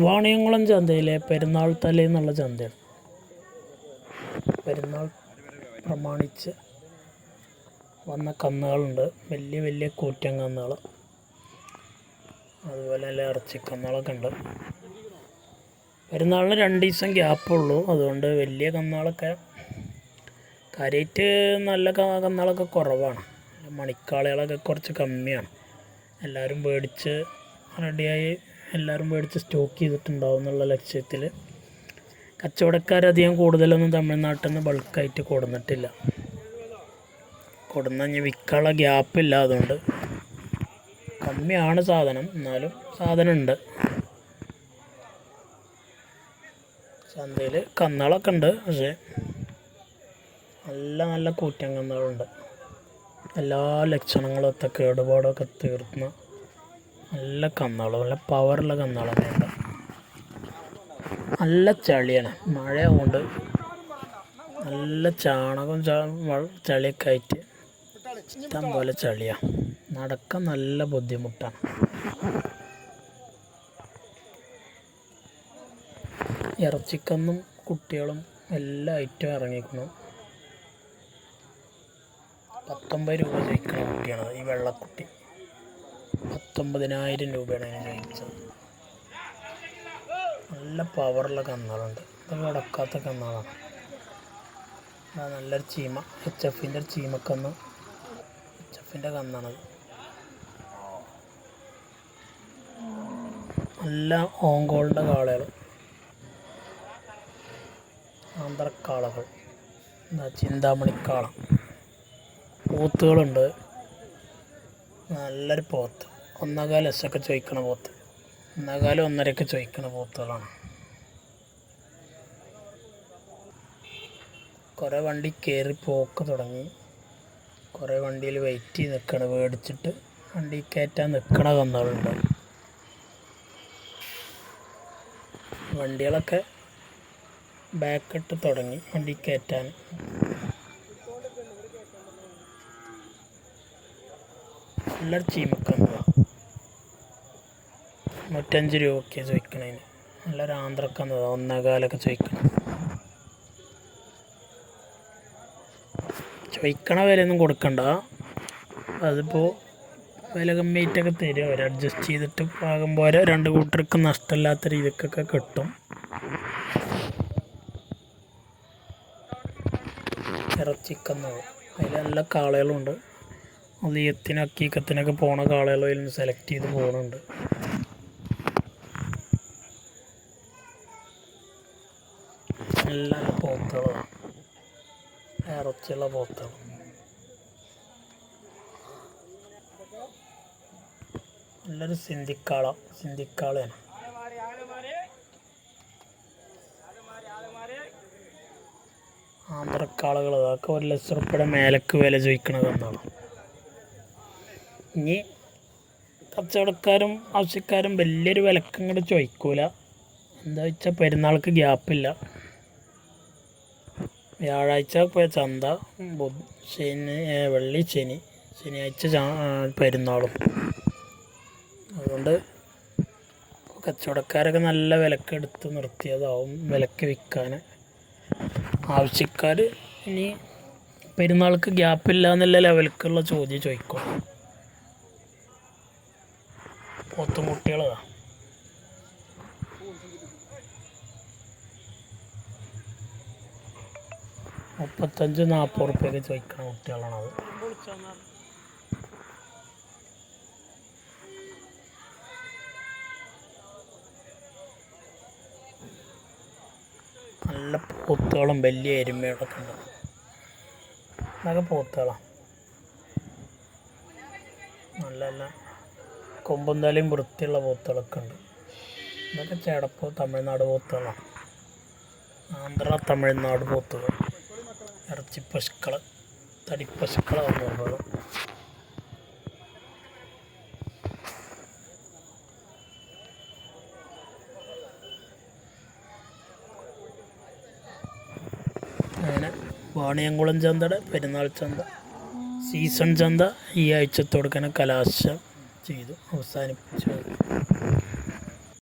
വാണിയംകുളം ചന്തയിലെ പെരുന്നാൾ തലേന്നുള്ള ചന്തയാണ്. പെരുന്നാൾ പ്രമാണിച്ച് വന്ന കന്നുകളുണ്ട്. വലിയ വലിയ കൂറ്റൻ കന്നുകൾ, അതുപോലെ നല്ല ഇറച്ചിക്കന്നുകളൊക്കെ ഉണ്ട്. പെരുന്നാളിന് 2 ദിവസം ഗ്യാപ്പുള്ളൂ. അതുകൊണ്ട് വലിയ കന്നുകളൊക്കെ കാര്യമായിട്ട് നല്ല കന്നുകളൊക്കെ കുറവാണ്. മണിക്കാളുകളൊക്കെ കുറച്ച് കമ്മിയാണ്. എല്ലാവരും മേടിച്ച് റെഡിയായി, എല്ലാവരും മേടിച്ച് സ്റ്റോക്ക് ചെയ്തിട്ടുണ്ടാവും എന്നുള്ള ലക്ഷ്യത്തിൽ കച്ചവടക്കാരധികം കൂടുതലൊന്നും തമിഴ്നാട്ടിൽ നിന്ന് ബൾക്കായിട്ട് കൊടുന്നിട്ടില്ല. കൊടുന്ന് വിൽക്കാനുള്ള ഗ്യാപ്പില്ല. അതുകൊണ്ട് കമ്മിയാണ് സാധനം, എന്നാലും സാധനം ഉണ്ട്. ചന്തയിൽ കന്നുകളൊക്കെ ഉണ്ട്, പക്ഷേ നല്ല നല്ല കൂറ്റൻ കന്നുകളുണ്ട്. എല്ലാ ലക്ഷണങ്ങളൊക്കെ കേടുപാടൊക്കെ തീർന്ന നല്ല കന്നുകൾ, നല്ല പവറുള്ള കന്നുകളൊക്കെ ഉണ്ട്. നല്ല ചളിയാണ്, മഴയാകൊണ്ട് നല്ല ചാണകം ചളിയൊക്കെ ആയിട്ട് ഇഷ്ടം പോലെ ചളിയാണ്. നടക്കാൻ നല്ല ബുദ്ധിമുട്ടാണ്. ഇറച്ചിക്കന്നും കുട്ടികളും എല്ലാ ഐറ്റവും ഇറങ്ങിക്കണം. 19 രൂപ ചോദിക്കണ കുട്ടിയാണ് ഈ വെള്ളക്കുട്ടി. 19,000 രൂപയാണ് അതിന് ചോദിച്ചത്. നല്ല പവറുള്ള കന്നുകളുണ്ട്. ഇതൊക്കെ ഉടക്കാത്ത കന്നുകളാണ്. നല്ലൊരു ചീമ, HFൻ്റെ ഒരു ചീമക്കന്ന്, HFൻ്റെ കന്നാണത്. നല്ല ഓങ്കോളിൻ്റെ കാളകൾ, ആന്ധ്രക്കാളകൾ, ചിന്താമണിക്കാള, പോത്തുകളുണ്ട്. നല്ലൊരു പോത്ത്, 1.25 ലക്ഷമൊക്കെ ചോദിക്കണ പോത്ത്, 1.25 1.5 ചോദിക്കണ പോത്തുകളാണ്. കുറേ വണ്ടി കയറി പോക്ക് തുടങ്ങി. കുറേ വണ്ടിയിൽ വെയിറ്റ് ചെയ്ത് നിൽക്കണം, മേടിച്ചിട്ട് വണ്ടി കയറ്റാൻ നിൽക്കണ കന്നുകളുണ്ട്. വണ്ടികളൊക്കെ ബാക്കിട്ട് തുടങ്ങി വണ്ടി കയറ്റാൻ. നല്ലൊരു ചീമക്കന്ന് 105 രൂപയ്ക്ക് ചോദിക്കണതിന്. നല്ലൊരു ആന്ധ്രക്കന്ന് 1.25 ചോദിക്കണം. ചോദിക്കണ വിലയൊന്നും കൊടുക്കണ്ട, അതിപ്പോൾ വില കമ്മിയായിട്ടൊക്കെ തരും അവർ. അഡ്ജസ്റ്റ് ചെയ്തിട്ട് ആകുമ്പോൾ 2 കൂട്ടർക്ക് നഷ്ടമില്ലാത്ത രീതിക്കൊക്കെ കിട്ടും. ഇറച്ചിക്കന്ന് അതിൽ നല്ല കാളകളുണ്ട്. ഉദയത്തിന് അക്കീക്കത്തിനൊക്കെ പോണ കാളകൾ അതിൽ നിന്ന് സെലക്ട് ചെയ്ത് പോകുന്നുണ്ട്. നല്ല നല്ല പോത്തുകളാണ്, ഇറച്ചിയുള്ള പോത്തുകൾ. നല്ലൊരു സിന്ധിക്കാളയാണ്. ആന്ധ്രക്കാളകൾ, അതൊക്കെ 1 ലക്ഷം റുപ്യയുടെ മേലക്ക് വില ചോദിക്കണതെന്നാണ്. ഇനി കച്ചവടക്കാരും ആവശ്യക്കാരും വലിയൊരു വിലക്ക് ഇങ്ങോട്ട് ചോദിക്കൂല. എന്താ വെച്ചാൽ പെരുന്നാൾക്ക് ഗ്യാപ്പില്ല. വ്യാഴാഴ്ച പോയ ചന്ത, വെള്ളി ശനിയാഴ്ച പെരുന്നാളും. അതുകൊണ്ട് കച്ചവടക്കാരൊക്കെ നല്ല വിലക്ക് എടുത്ത് നിർത്തിയതാവും വിലക്ക് വിൽക്കാൻ. ആവശ്യക്കാർ ഇനി പെരുന്നാൾക്ക് ഗ്യാപ്പില്ല എന്നുള്ള ലെവലിലേക്കുള്ള ചോദ്യം ചോദിക്കും. പോത്തുംകുട്ടികളാ, 35-40 റുപ്യൊക്കെ ചോദിക്കണ കുട്ടികളാണത്. നല്ല പോത്തുകളും വലിയ എരുമകളൊക്കെ ഉണ്ട്. അതൊക്കെ പോത്തുകളാണ്. നല്ല നല്ല കൊമ്പും തലയും വൃത്തിയുള്ള പോത്തുകളൊക്കെ ഉണ്ട്. ഇതൊക്കെ ചേടപ്പോ തമിഴ്നാട് പോത്തുകളാണ്. ആന്ധ്ര തമിഴ്നാട് പോത്തുകൾ, ഇറച്ചിപ്പശുക്കൾ, തടിപ്പശുക്കളാണ് വരുന്നത്. അങ്ങനെ വാണിയംകുളം ചന്തയുടെ പെരുന്നാൾ ചന്ത സീസൺ ചന്ത ഈ ആഴ്ചത്തോടെ കലാശം ചെയ്തു അവസാനിപ്പിച്ചു.